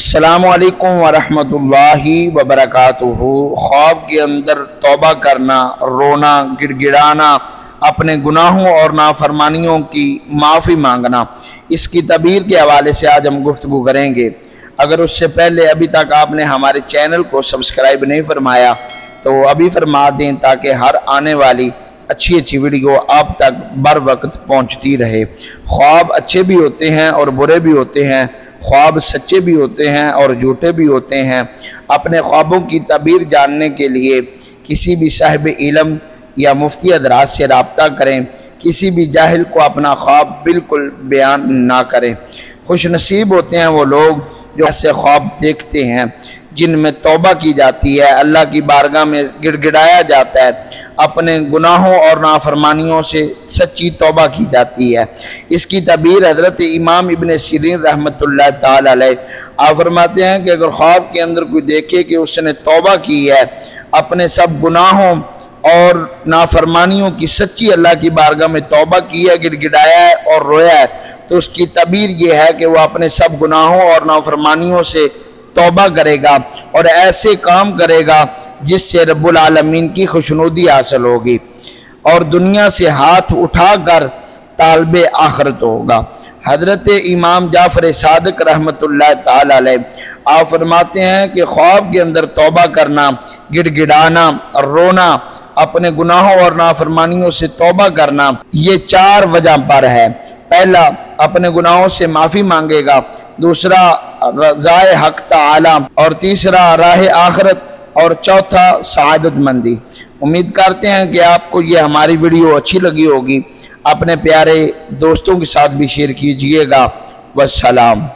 अस्सलामु अलैकुम वरहमतुल्लाहि वबरकातुहू। ख्वाब के अंदर तौबा करना, रोना, गिड़गिड़ाना, अपने गुनाहों और नाफरमानियों की माफ़ी मांगना, इसकी तबीर के हवाले से आज हम गुफ्तगू करेंगे। अगर उससे पहले अभी तक आपने हमारे चैनल को सब्सक्राइब नहीं फरमाया तो अभी फरमा दें, ताकि हर आने वाली अच्छी वीडियो आप तक बर वक्त पहुँचती रहे। ख्वाब अच्छे भी होते हैं और बुरे भी होते हैं, ख्वाब सच्चे भी होते हैं और झूठे भी होते हैं। अपने ख्वाबों की तबीर जानने के लिए किसी भी साहिब इल्म या मुफ्ती हज़रात से रब्ता करें। किसी भी जाहिल को अपना ख्वाब बिल्कुल बयान ना करें। खुश नसीब होते हैं वो लोग जो ऐसे ख्वाब देखते हैं जिनमें तौबा की जाती है, अल्लाह की बारगाह में गिड़गिड़ाया जाता है, अपने गुनाहों और नाफरमानियों से सच्ची तौबा की जाती है। इसकी तबीर हज़रत इमाम इब्न सीरीन रहमतुल्लाह ताला अलैह आप फरमाते हैं कि अगर ख्वाब के अंदर कोई देखे कि उसने तौबा की है, अपने सब गुनाहों और नाफरमानियों की सच्ची अल्लाह की बारगाह में तौबा की है, गिड़गिड़ाया है और रोया है, तो उसकी तबीर ये है कि वह अपने सब गुनाहों और नाफरमानियों से तौबा करेगा और ऐसे काम करेगा जिससे रब्बुल आलमीन की खुशनुदी हासिल होगी और दुनिया से हाथ उठाकर तालबे आखिरत होगा। हज़रत इमाम जाफर सादिक रहमतुल्लाह ताला अलैह आप फरमाते हैं कि ख्वाब के अंदर तौबा करना, गिड़गिड़ाना, रोना, अपने गुनाहों और नाफरमानियों से तौबा करना, ये चार वजह पर है। पहला, अपने गुनाहों से माफ़ी मांगेगा, दूसरा रज़ाए हक ताला, और तीसरा राह आखिरत, और चौथा सआदत मंदी। उम्मीद करते हैं कि आपको ये हमारी वीडियो अच्छी लगी होगी। अपने प्यारे दोस्तों के साथ भी शेयर कीजिएगा। वस्सलाम।